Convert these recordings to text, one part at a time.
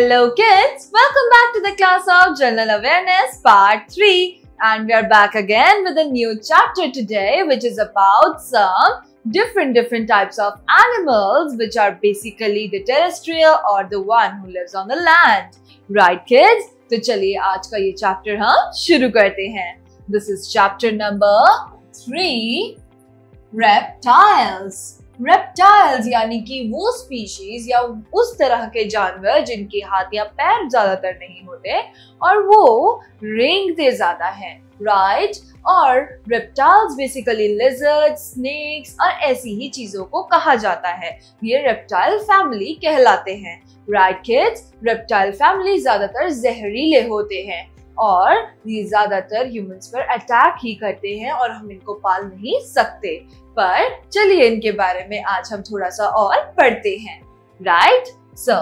Hello kids, welcome back to the class of General Awareness Part 3 and we are back again with a new chapter today which is about some different types of animals which are basically the terrestrial or the one who lives on the land. Right kids? तो चलिए आज का ये chapter हम शुरू करते हैं. This is chapter number 3, Reptiles. Reptiles यानी कि वो स्पीशीज या उस तरह के जानवर जिनके हाथ या पैर ज्यादातर नहीं होते और वो रेंगते ज्यादा हैं, राइट? और रेप्टाइल्स बेसिकली लिजर्ड्स, स्नेक्स और ऐसी ही चीजों को कहा जाता है. ये रेप्टाइल फैमिली कहलाते हैं, राइट किड्स? रेप्टाइल फैमिली ज्यादातर जहरीले होते हैं और ये ज्यादातर ह्यूमंस पर अटैक ही करते हैं और हम इनको पाल नहीं सकते. पर चलिए इनके बारे में आज हम थोड़ा सा और पढ़ते हैं, right? So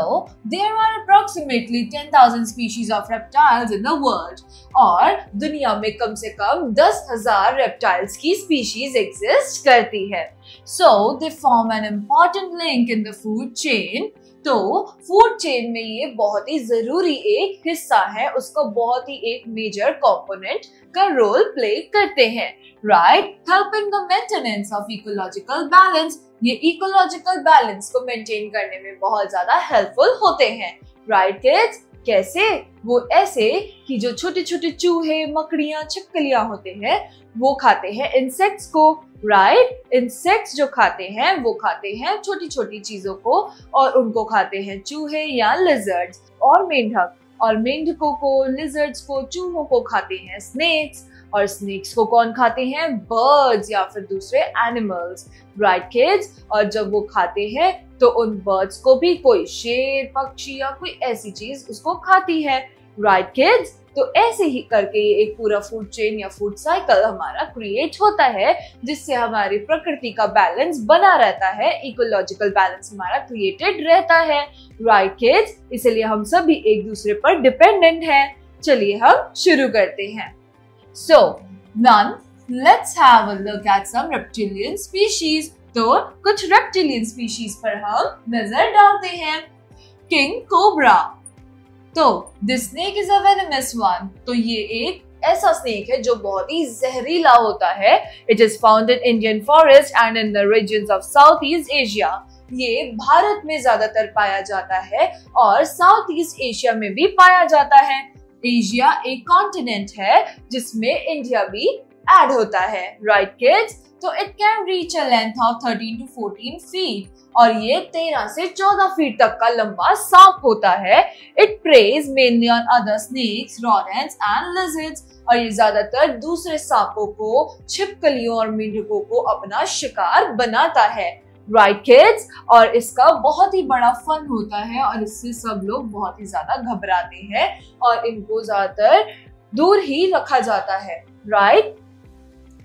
there are approximately 10,000 species of reptiles in the world. और दुनिया में कम से कम 10,000 reptiles की species exist करती है. So they form an important link in the food chain. तो फूड चेन में ये बहुत ही जरूरी एक हिस्सा है, उसको बहुत ही एक मेजर कंपोनेंट का रोल प्ले करते हैं, right? Helping the maintenance of ecological balance. ये इकोलॉजिकल बैलेंस को मेंटेन करने में बहुत ज्यादा हेल्पफुल होते हैं, राइट किड्स? कैसे? वो ऐसे कि जो छोटे छोटे चूहे, मकड़ियां, छिपकलियां होते हैं वो खाते हैं इंसेक्ट्स को, राइट? इंसेक्ट्स जो खाते हैं वो खाते हैं छोटी छोटी चीजों को और उनको खाते हैं चूहे या लिजर्ड्स और मेंढक, और मेंढकों को, लिजर्ड्स को, चूहों को खाते हैं स्नेक्स, और स्नेक्स को कौन खाते हैं? बर्ड्स या फिर दूसरे एनिमल्स, राइट किड्स? और जब वो खाते हैं तो उन बर्ड्स को भी कोई शेर, पक्षी या कोई ऐसी चीज उसको खाती है, राइट किड्स? तो ऐसे ही करके ये एक पूरा फूड चेन या फूड साइकिल हमारा क्रिएट होता है जिससे हमारी प्रकृति का बैलेंस बना रहता है, इकोलॉजिकल बैलेंस हमारा क्रिएटेड रहता है, राइट किड्स? इसलिए हम सभी एक दूसरे पर डिपेंडेंट हैं. चलिए हम शुरू करते हैं. So, now let's have a look at some reptilian species. तो कुछ reptilian species पर हम नजर डालते हैं. King Cobra. तो this snake is a venomous one. तो ये एक ऐसा स्नेक है जो बहुत ही जहरीला होता है. It is found in Indian forest and in the regions of Southeast Asia. ये भारत में ज्यादातर पाया जाता है और साउथ ईस्ट एशिया में भी पाया जाता है. एशिया एक कॉन्टिनेंट है जिसमें इंडिया भी ऐड होता है, राइट किड्स? तो it can reach a length of 13 to 14 feet और ये 13 से 14 फीट तक का लंबा सांप होता है. It preys mainly on other snakes, rodents and lizards और ये ज्यादातर दूसरे सांपों को, छिपकलियों और मेंढकों को अपना शिकार बनाता है, राइट किड्स? और इसका बहुत ही बड़ा फन होता है और इससे सब लोग बहुत ही ज्यादा घबराते हैं और इनको ज्यादातर दूर ही रखा जाता है, राइट?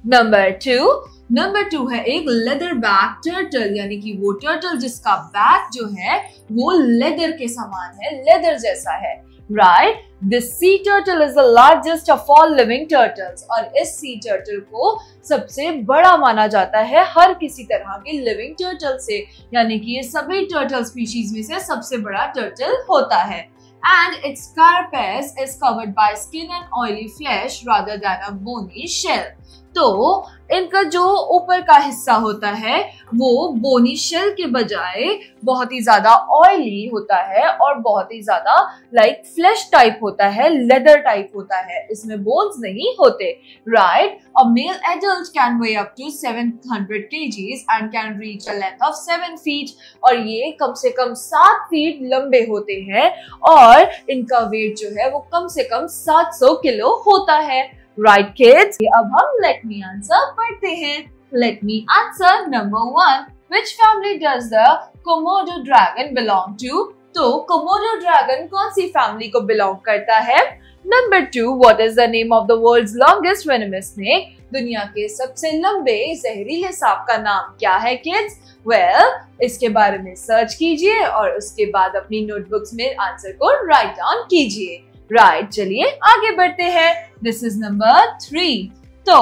नंबर टू है एक लेदर बैक टर्टल, यानी कि वो टर्टल जिसका बैक जो है वो लेदर के समान है, लेदर जैसा है, right? This sea turtle is the largest of all living turtles और इस sea turtle को सबसे बड़ा माना जाता है हर किसी तरह के living turtle से, यानी कि ये सभी turtle species में से सबसे बड़ा turtle होता है. And its carapace is covered by skin and oily flesh rather than a bony shell. तो इनका जो ऊपर का हिस्सा होता है वो बोनी शेल के बजाय बहुत ही ज्यादा ऑयली होता है और बहुत ही ज्यादा लाइक फ्लैश टाइप होता है, लेदर टाइप होता है, इसमें बोन्स नहीं होते, right? A male adult can weigh up to 700 kgs and can reach a length of 7 feet और ये कम से कम 7 फीट लंबे होते हैं और इनका वेट जो है वो कम से कम 700 किलो होता है, राइट किड्स? अब हम लेट मी आंसर पढ़ते हैं. Late me answer number 1. Which family does the Komodo dragon belong to? तो Komodo dragon कौन सी फैमिली को बिलोंग करता है? Number 2. What is the name of the world's longest venomous snake? दुनिया के सबसे लंबे जहरीले सांप का नाम क्या है किड्स? वेल, इसके बारे में सर्च कीजिए और उसके बाद अपनी नोटबुक्स में आंसर को राइट डाउन कीजिए, राइट? चलिए आगे बढ़ते हैं. This is number 3. तो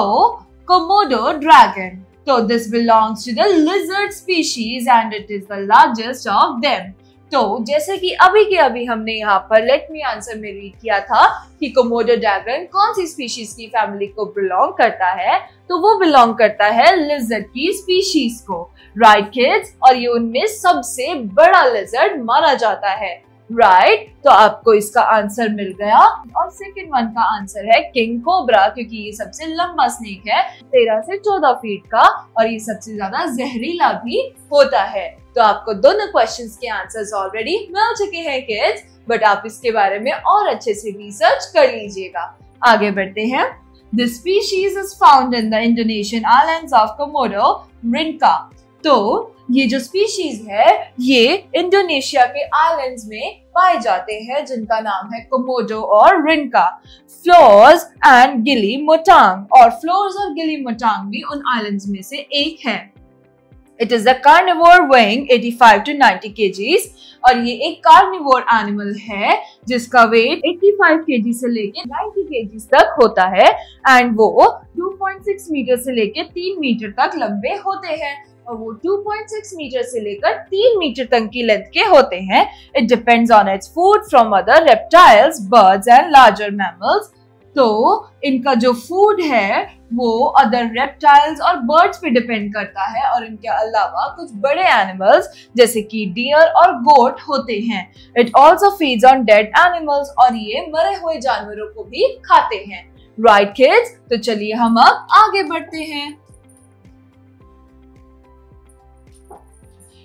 कोमोडो ड्रैगन, तो this belongs to the lizard species and it is the largest of them. तो जैसे कि अभी के अभी हमने यहाँ पर लेट मी आंसर में रीड किया था कि कोमोडो ड्रैगन कौन सी स्पीशीज की फैमिली को बिलोंग करता है, तो वो बिलोंग करता है लिजर्ड की स्पीशीज को, राइट किड्स। और ये उनमें सबसे बड़ा लिजर्ड माना जाता है, राइट। तो आपको इसका आंसर मिल गया। और सेकंड वन का आंसर है किंग कोबरा, क्योंकि ये सबसे लंबा स्नेक है, 13 से 14 फीट का, और ये सबसे ज्यादा जहरीला भी होता है। तो आपको दोनों क्वेश्चंस के आंसर्स ऑलरेडी मिल चुके हैं किड्स, बट आप इसके बारे में और अच्छे से रिसर्च कर लीजिएगा। आगे बढ़ते हैं। This species is found in the Indonesian islands of Komodo Rinca. तो ये जो स्पीशीज है ये इंडोनेशिया के आइलैंड्स में पाए जाते हैं, जिनका नाम है कोमोडो और रिंका। फ्लोर्स एंड गिली मोटांग, और फ्लोर्स और गिली मोटांग भी उन आइलैंड्स में से एक है। It is a carnivore weighing 85 to 90 kgs, और ये एक कार्निवोर एनिमल है जिसका वेट 85 kg से लेके 90 kg तक होता है, एंड वो 2.6 मीटर से लेके 3 मीटर तक लंबे होते हैं, और वो 2.6 मीटर से लेकर 3 मीटर तक की लेंथ के होते हैं। It depends on its food from other reptiles, birds and larger mammals. तो इनका जो फूड है वो अदर रेप्टाइल्स और बर्ड्स पे डिपेंड करता है, और इनके अलावा कुछ बड़े एनिमल्स जैसे कि डियर और गोट होते हैं। It also feeds on dead animals, और ये मरे हुए जानवरों को भी खाते हैं, राइट किड्स। तो चलिए हम अब आगे बढ़ते हैं।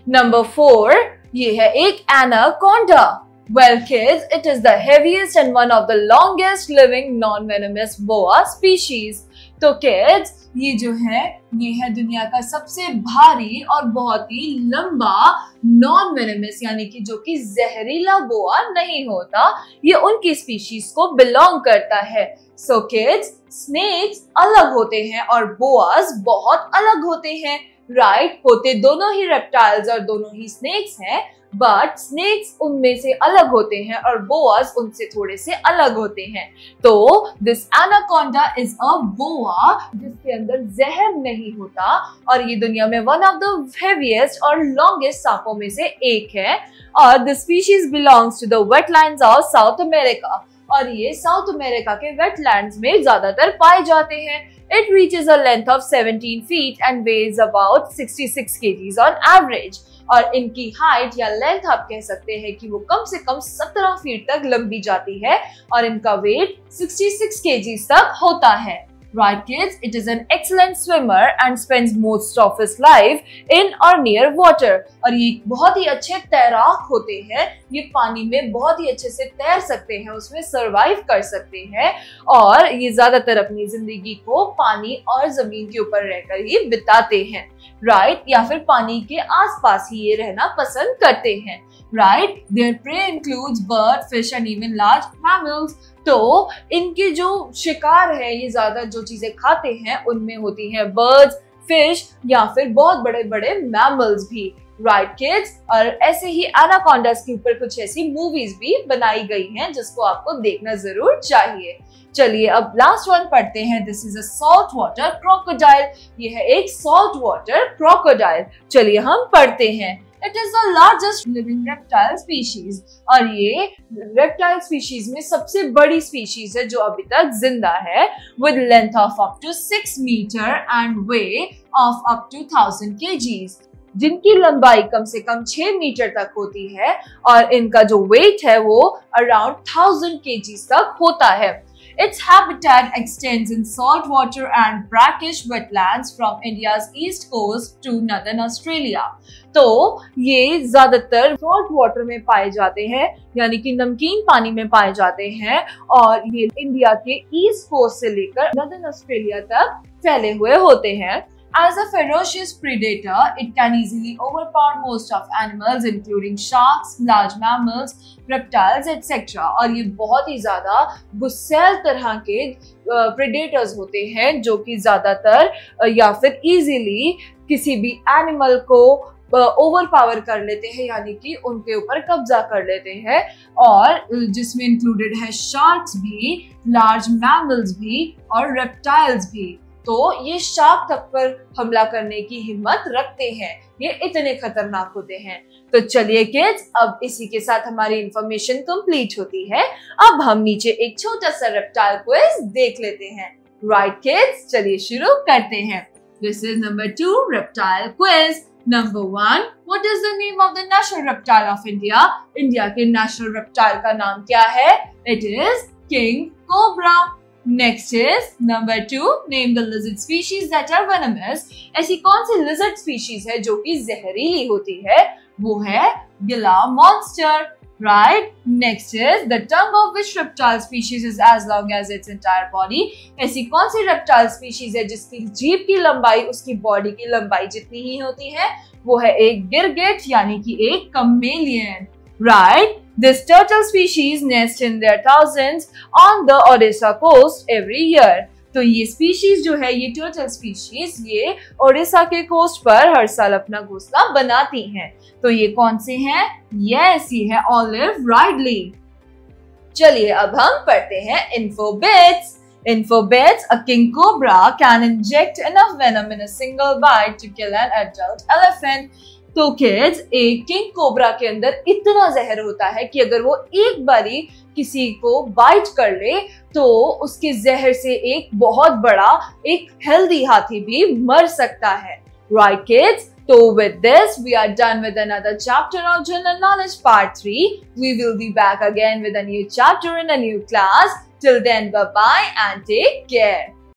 नंबर 4, ये है एक anaconda. Well kids, it is the heaviest and one of the longest living non-venomous boa species. तो kids, ये जो है ये है दुनिया का सबसे भारी और बहुत ही लंबा नॉन वेनमस, यानी कि जो कि जहरीला बोआ नहीं होता, ये उनकी स्पीशीज को बिलोंग करता है। सो किड्स, स्नेक्स अलग होते हैं और बोआस बहुत अलग होते हैं, राइट। होते दोनों ही रेप्टाइल्स और दोनों ही स्नेक्स हैं, बट स्नेक्स उनमें से अलग होते हैं और बोआस उनसे थोड़े से अलग होते हैं। तो this anaconda is a boa जिसके अंदर जहर नहीं होता, और ये दुनिया में वन ऑफ द हेवीएस्ट और लॉन्गेस्ट सांपों में से एक है, और the species belongs to the wetlands of South America, और ये साउथ अमेरिका के वेटलैंड्स में ज्यादातर पाए जाते हैं। It reaches a length of 17 feet and weighs about 66 kgs on average. और इनकी हाइट या लेंथ आप कह सकते हैं कि वो कम से कम 17 फीट तक लंबी जाती है, और इनका वेट 66 kgs तक होता है। Right kids, it is an excellent swimmer and spends most of his life in or near water. और ये बहुत ही अच्छे तैराक होते हैं, ये पानी में बहुत ही अच्छे से तैर सकते हैं, उसमें सरवाइव कर सकते हैं, और ये ज्यादातर अपनी जिंदगी को पानी और जमीन के ऊपर रहकर ही बिताते हैं, राइट, या फिर पानी के आसपास ही ये रहना पसंद करते हैं, right. Their prey includes bird, fish and even large mammals. तो इनके जो शिकार है, ये ज्यादा जो चीजें खाते हैं उनमें होती हैं बर्ड्स, फिश या फिर बहुत बड़े बड़े मैमल्स भी, राइट किड्स। और ऐसे ही एनाकोंडास के ऊपर कुछ ऐसी मूवीज भी बनाई गई हैं जिसको आपको देखना जरूर चाहिए। चलिए अब लास्ट वन पढ़ते हैं। This is a salt water crocodile. ये है एक सॉल्ट वाटर क्रोकोडाइल। चलिए हम पढ़ते हैं। It is the largest living reptile species. और ये reptile species में सबसे बड़ी species है जो अभी तक जिंदा है, with length of up to 6 meter and weight of up to 1000 kgs. जिनकी लंबाई कम से कम 6 मीटर तक होती है, और इनका जो वेट है वो अराउंड 1000 kgs तक होता है। Its habitat extends in saltwater and brackish wetlands from India's east coast to northern Australia. तो ये ज्यादातर सॉल्ट वाटर में पाए जाते हैं, यानी कि नमकीन पानी में पाए जाते हैं, और ये इंडिया के ईस्ट कोस्ट से लेकर नॉर्दर्न ऑस्ट्रेलिया तक फैले हुए होते हैं। As a ferocious predator, it can easily overpower most of animals, including sharks, large mammals, reptiles, etc. और ये बहुत ही ज्यादा गुस्सैल तरह के predators होते हैं, जो कि ज्यादातर या फिर easily किसी भी एनिमल को ओवरपावर कर लेते हैं, यानी कि उनके ऊपर कब्जा कर लेते हैं, और जिसमें इंक्लूडेड है शार्क्स भी, लार्ज मैमल्स भी और रेप्टाइल्स भी। तो ये शार्क तक पर हमला करने की हिम्मत रखते हैं, ये इतने खतरनाक होते हैं। तो चलिए किड्स, अब इसी के साथ हमारी इंफॉर्मेशन कंप्लीट होती है। अब हम नीचे एक छोटा सा रेप्टाइल क्विज देख लेते हैं। राइट किड्स, चलिए शुरू करते हैं। This is number 2 reptile quiz. Number 1, what is the name of the national reptile of India? India के नेशनल रेप्टाइल का नाम क्या है? It is king cobra. Next is number 2, name the lizard species that are venomous. ऐसी कौन सी lizard species है जो कि जहरीली होती है? वो है Gila monster. Right? Next is the tongue of which reptile species is as long as its entire body. ऐसी कौन सी reptile species है जिसकी जीभ की लंबाई उसकी बॉडी की लंबाई जितनी ही होती है? वो है एक गिरगिट यानी कि एक chameleon. Right? This turtle species nest in their thousands on the Odisha coast every year. तो ये स्पीशीज जो है, ये टर्टल स्पीशीज, ये ओडिशा के कोस्ट पर हर साल अपना घोंसला बनाती हैं। तो ये कौन से हैं? यस, ये है ऑलिव राइडली। चलिए अब हम पढ़ते हैं info bits. Info bits, a king cobra can inject enough venom in a single bite to kill an adult elephant. तो किड्स, एक किंग कोबरा के अंदर इतना जहर होता है कि अगर वो एक बारी किसी को बाइट कर ले तो उसके जहर से एक बहुत बड़ा एक हेल्दी हाथी भी मर सकता है। राइट किड्स, तो with this we are done with another chapter of General Knowledge Part 3. We will be back again with a new chapter in a new class. Till then, bye bye and take care.